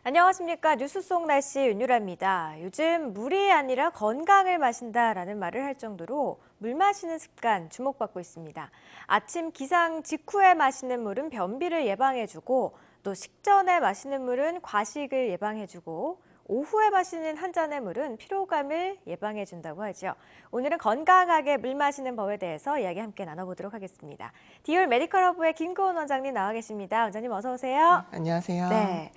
안녕하십니까. 뉴스 속 날씨 윤유라입니다. 요즘 물이 아니라 건강을 마신다라는 말을 할 정도로 물 마시는 습관 주목받고 있습니다. 아침 기상 직후에 마시는 물은 변비를 예방해주고 또 식전에 마시는 물은 과식을 예방해주고 오후에 마시는 한 잔의 물은 피로감을 예방해준다고 하죠. 오늘은 건강하게 물 마시는 법에 대해서 이야기 함께 나눠보도록 하겠습니다. 디올 메디컬 허브의 김고은 원장님 나와 계십니다. 원장님 어서 오세요. 안녕하세요. 네.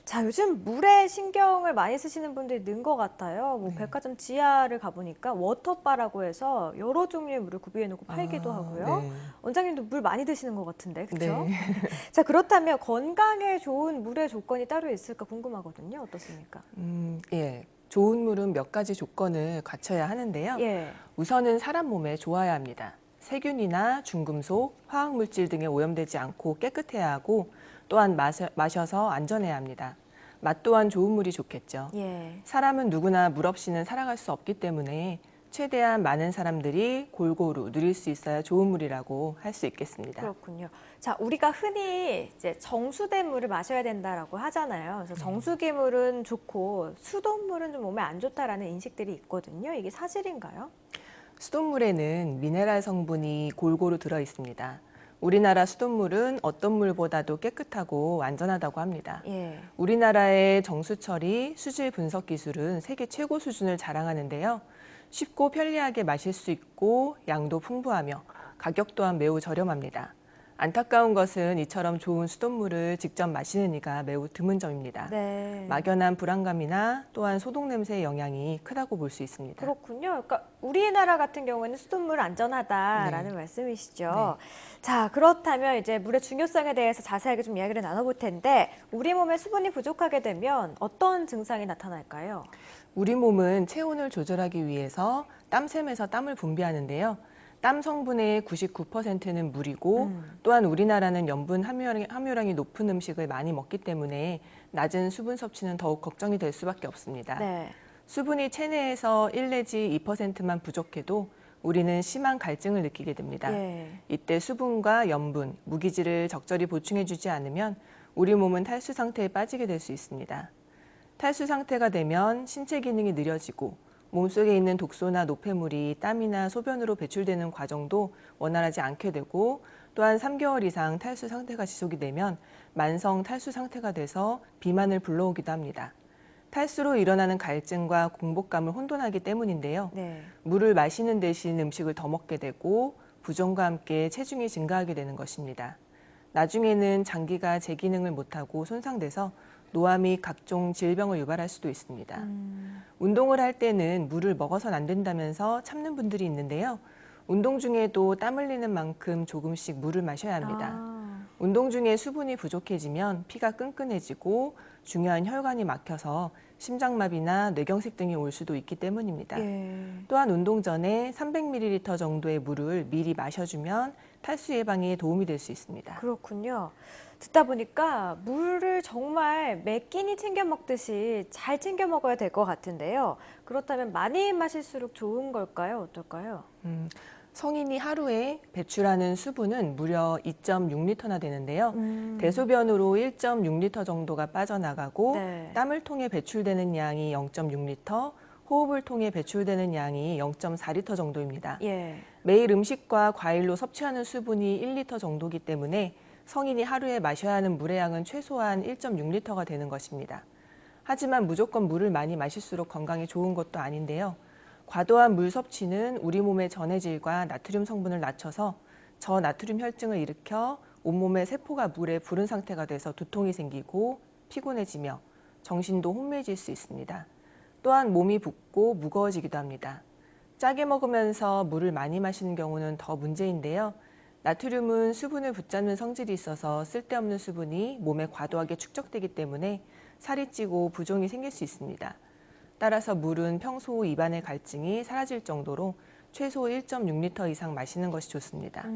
자, 요즘 물에 신경을 많이 쓰시는 분들이 는 것 같아요. 뭐 네. 백화점 지하를 가보니까 워터바라고 해서 여러 종류의 물을 구비해 놓고 팔기도 하고요. 네. 원장님도 물 많이 드시는 것 같은데, 그렇죠? 네. 자, 그렇다면 건강에 좋은 물의 조건이 따로 있을까 궁금하거든요. 어떻습니까? 예. 좋은 물은 몇 가지 조건을 갖춰야 하는데요. 예. 우선은 사람 몸에 좋아야 합니다. 세균이나 중금속, 화학물질 등에 오염되지 않고 깨끗해야 하고 또한 마셔서 안전해야 합니다. 맛 또한 좋은 물이 좋겠죠. 예. 사람은 누구나 물 없이는 살아갈 수 없기 때문에 최대한 많은 사람들이 골고루 누릴 수 있어야 좋은 물이라고 할 수 있겠습니다. 그렇군요. 자, 우리가 흔히 이제 정수된 물을 마셔야 된다라고 하잖아요. 그래서 정수기 물은 좋고 수돗물은 좀 몸에 안 좋다라는 인식들이 있거든요. 이게 사실인가요? 수돗물에는 미네랄 성분이 골고루 들어 있습니다. 우리나라 수돗물은 어떤 물보다도 깨끗하고 안전하다고 합니다. 예. 우리나라의 정수처리, 수질 분석 기술은 세계 최고 수준을 자랑하는데요. 쉽고 편리하게 마실 수 있고 양도 풍부하며 가격 또한 매우 저렴합니다. 안타까운 것은 이처럼 좋은 수돗물을 직접 마시는 이가 매우 드문 점입니다. 네. 막연한 불안감이나 또한 소독 냄새의 영향이 크다고 볼 수 있습니다. 그렇군요. 그러니까 우리나라 같은 경우에는 수돗물 안전하다라는 네. 말씀이시죠. 자, 그렇다면 이제 물의 중요성에 대해서 자세하게 좀 이야기를 나눠볼 텐데 우리 몸에 수분이 부족하게 되면 어떤 증상이 나타날까요? 우리 몸은 체온을 조절하기 위해서 땀샘에서 땀을 분비하는데요. 땀 성분의 99%는 물이고 또한 우리나라는 염분 함유량이 높은 음식을 많이 먹기 때문에 낮은 수분 섭취는 더욱 걱정이 될 수밖에 없습니다. 네. 수분이 체내에서 1 내지 2%만 부족해도 우리는 심한 갈증을 느끼게 됩니다. 예. 이때 수분과 염분, 무기질을 적절히 보충해주지 않으면 우리 몸은 탈수 상태에 빠지게 될 수 있습니다. 탈수 상태가 되면 신체 기능이 느려지고 몸속에 있는 독소나 노폐물이 땀이나 소변으로 배출되는 과정도 원활하지 않게 되고 또한 3개월 이상 탈수 상태가 지속이 되면 만성 탈수 상태가 돼서 비만을 불러오기도 합니다. 탈수로 일어나는 갈증과 공복감을 혼돈하기 때문인데요. 네. 물을 마시는 대신 음식을 더 먹게 되고 부종과 함께 체중이 증가하게 되는 것입니다. 나중에는 장기가 제 기능을 못하고 손상돼서 노화 및 각종 질병을 유발할 수도 있습니다. 운동을 할 때는 물을 먹어서는 안 된다면서 참는 분들이 있는데요. 운동 중에도 땀 흘리는 만큼 조금씩 물을 마셔야 합니다. 운동 중에 수분이 부족해지면 피가 끈끈해지고 중요한 혈관이 막혀서 심장마비나 뇌경색 등이 올 수도 있기 때문입니다. 예. 또한 운동 전에 300ml 정도의 물을 미리 마셔주면 탈수 예방에 도움이 될 수 있습니다. 그렇군요. 듣다 보니까 물을 정말 매 끼니 챙겨 먹듯이 잘 챙겨 먹어야 될 것 같은데요. 그렇다면 많이 마실수록 좋은 걸까요? 어떨까요? 성인이 하루에 배출하는 수분은 무려 2.6리터나 되는데요. 대소변으로 1.6리터 정도가 빠져나가고 네. 땀을 통해 배출되는 양이 0.6리터, 호흡을 통해 배출되는 양이 0.4리터 정도입니다. 예. 매일 음식과 과일로 섭취하는 수분이 1리터 정도이기 때문에 성인이 하루에 마셔야 하는 물의 양은 최소한 1.6리터가 되는 것입니다. 하지만 무조건 물을 많이 마실수록 건강에 좋은 것도 아닌데요. 과도한 물 섭취는 우리 몸의 전해질과 나트륨 성분을 낮춰서 저나트륨 혈증을 일으켜 온몸의 세포가 물에 부른 상태가 돼서 두통이 생기고 피곤해지며 정신도 혼미해질 수 있습니다. 또한 몸이 붓고 무거워지기도 합니다. 짜게 먹으면서 물을 많이 마시는 경우는 더 문제인데요. 나트륨은 수분을 붙잡는 성질이 있어서 쓸데없는 수분이 몸에 과도하게 축적되기 때문에 살이 찌고 부종이 생길 수 있습니다. 따라서 물은 평소 입안의 갈증이 사라질 정도로 최소 1.6리터 이상 마시는 것이 좋습니다.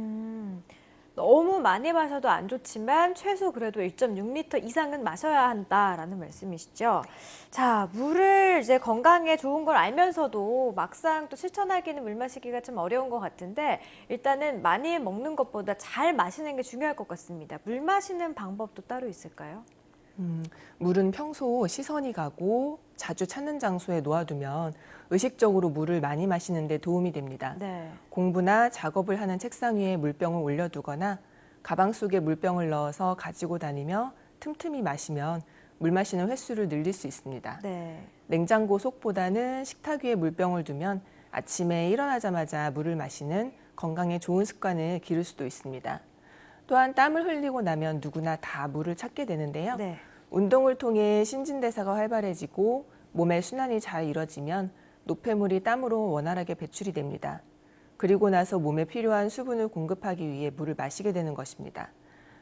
너무 많이 마셔도 안 좋지만 최소 그래도 1.6리터 이상은 마셔야 한다라는 말씀이시죠. 자, 물을 이제 건강에 좋은 걸 알면서도 막상 또 실천하기는 물 마시기가 좀 어려운 것 같은데 일단은 많이 먹는 것보다 잘 마시는 게 중요할 것 같습니다. 물 마시는 방법도 따로 있을까요? 물은 평소 시선이 가고 자주 찾는 장소에 놓아두면 의식적으로 물을 많이 마시는 데 도움이 됩니다. 네. 공부나 작업을 하는 책상 위에 물병을 올려두거나 가방 속에 물병을 넣어서 가지고 다니며 틈틈이 마시면 물 마시는 횟수를 늘릴 수 있습니다. 네. 냉장고 속보다는 식탁 위에 물병을 두면 아침에 일어나자마자 물을 마시는 건강에 좋은 습관을 기를 수도 있습니다. 또한 땀을 흘리고 나면 누구나 다 물을 찾게 되는데요. 네. 운동을 통해 신진대사가 활발해지고 몸의 순환이 잘 이뤄지면 노폐물이 땀으로 원활하게 배출이 됩니다. 그리고 나서 몸에 필요한 수분을 공급하기 위해 물을 마시게 되는 것입니다.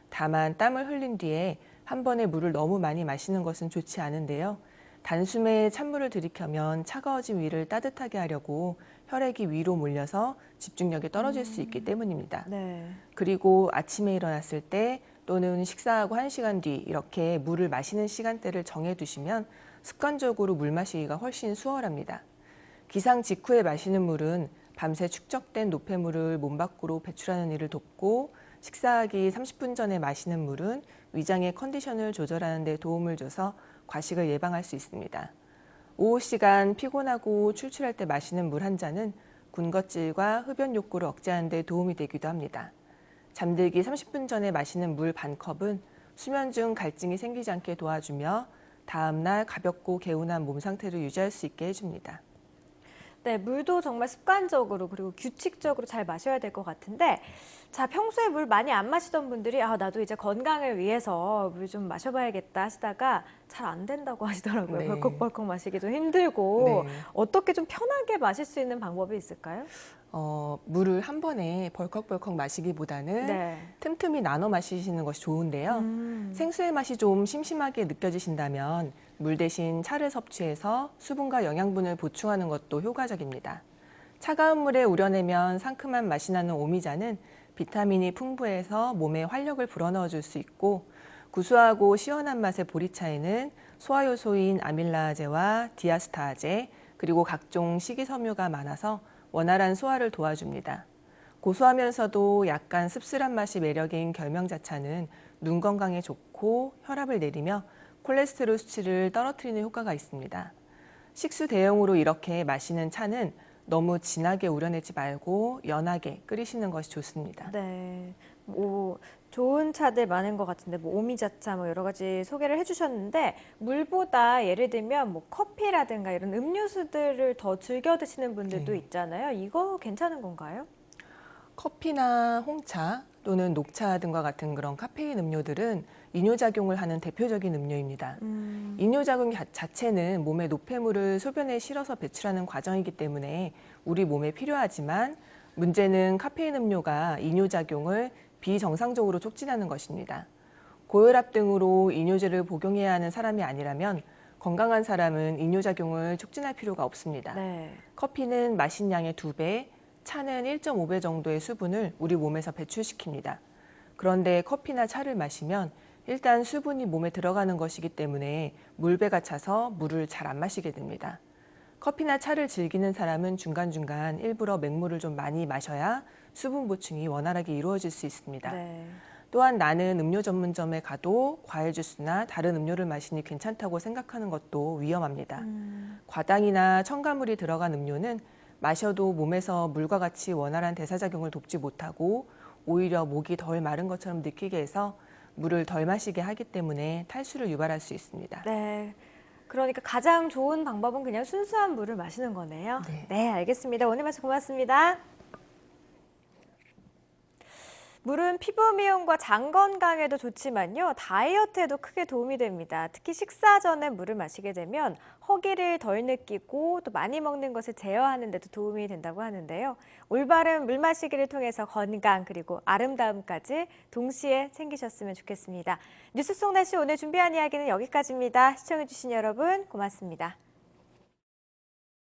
다만 땀을 흘린 뒤에 한 번에 물을 너무 많이 마시는 것은 좋지 않은데요. 단숨에 찬물을 들이켜면 차가워진 위를 따뜻하게 하려고 혈액이 위로 몰려서 집중력이 떨어질 수 있기 때문입니다. 네. 그리고 아침에 일어났을 때 또는 식사하고 1시간 뒤 이렇게 물을 마시는 시간대를 정해두시면 습관적으로 물 마시기가 훨씬 수월합니다. 기상 직후에 마시는 물은 밤새 축적된 노폐물을 몸 밖으로 배출하는 일을 돕고 식사하기 30분 전에 마시는 물은 위장의 컨디션을 조절하는 데 도움을 줘서 과식을 예방할 수 있습니다. 오후 시간 피곤하고 출출할 때 마시는 물 한 잔은 군것질과 흡연 욕구를 억제하는 데 도움이 되기도 합니다. 잠들기 30분 전에 마시는 물 반 컵은 수면 중 갈증이 생기지 않게 도와주며 다음날 가볍고 개운한 몸 상태를 유지할 수 있게 해줍니다. 네, 물도 정말 습관적으로 그리고 규칙적으로 잘 마셔야 될 것 같은데, 자, 평소에 물 많이 안 마시던 분들이 나도 이제 건강을 위해서 물 좀 마셔봐야겠다 하시다가 잘 안 된다고 하시더라고요. 네. 벌컥벌컥 마시기도 힘들고 네. 어떻게 좀 편하게 마실 수 있는 방법이 있을까요? 물을 한 번에 벌컥벌컥 마시기보다는 네. 틈틈이 나눠 마시시는 것이 좋은데요. 생수의 맛이 좀 심심하게 느껴지신다면 물 대신 차를 섭취해서 수분과 영양분을 보충하는 것도 효과적입니다. 차가운 물에 우려내면 상큼한 맛이 나는 오미자는 비타민이 풍부해서 몸에 활력을 불어넣어 줄 수 있고, 구수하고 시원한 맛의 보리차에는 소화효소인 아밀라아제와 디아스타아제, 그리고 각종 식이섬유가 많아서 원활한 소화를 도와줍니다. 고소하면서도 약간 씁쓸한 맛이 매력인 결명자차는 눈 건강에 좋고 혈압을 내리며 콜레스테롤 수치를 떨어뜨리는 효과가 있습니다. 식수 대용으로 이렇게 마시는 차는 너무 진하게 우려내지 말고 연하게 끓이시는 것이 좋습니다. 네. 뭐 좋은 차들 많은 것 같은데 오미자차 여러 가지 소개를 해주셨는데 물보다 예를 들면 커피라든가 이런 음료수들을 더 즐겨 드시는 분들도 네. 있잖아요. 이거 괜찮은 건가요? 커피나 홍차 또는 녹차 등과 같은 그런 카페인 음료들은 이뇨작용을 하는 대표적인 음료입니다. 이뇨작용 자체는 몸의 노폐물을 소변에 실어서 배출하는 과정이기 때문에 우리 몸에 필요하지만, 문제는 카페인 음료가 이뇨작용을 비정상적으로 촉진하는 것입니다. 고혈압 등으로 이뇨제를 복용해야 하는 사람이 아니라면 건강한 사람은 이뇨작용을 촉진할 필요가 없습니다. 네. 커피는 마신 양의 2배, 차는 1.5배 정도의 수분을 우리 몸에서 배출시킵니다. 그런데 커피나 차를 마시면 일단 수분이 몸에 들어가는 것이기 때문에 물배가 차서 물을 잘 안 마시게 됩니다. 커피나 차를 즐기는 사람은 중간중간 일부러 맹물을 좀 많이 마셔야 수분 보충이 원활하게 이루어질 수 있습니다. 네. 또한 나는 음료 전문점에 가도 과일 주스나 다른 음료를 마시니 괜찮다고 생각하는 것도 위험합니다. 과당이나 첨가물이 들어간 음료는 마셔도 몸에서 물과 같이 원활한 대사작용을 돕지 못하고 오히려 목이 덜 마른 것처럼 느끼게 해서 물을 덜 마시게 하기 때문에 탈수를 유발할 수 있습니다. 네. 그러니까 가장 좋은 방법은 그냥 순수한 물을 마시는 거네요. 네. 네, 알겠습니다. 오늘 말씀 고맙습니다. 물은 피부 미용과 장 건강에도 좋지만요, 다이어트에도 크게 도움이 됩니다. 특히 식사 전에 물을 마시게 되면 허기를 덜 느끼고 또 많이 먹는 것을 제어하는 데도 도움이 된다고 하는데요. 올바른 물 마시기를 통해서 건강 그리고 아름다움까지 동시에 챙기셨으면 좋겠습니다. 뉴스 속 날씨 오늘 준비한 이야기는 여기까지입니다. 시청해주신 여러분 고맙습니다.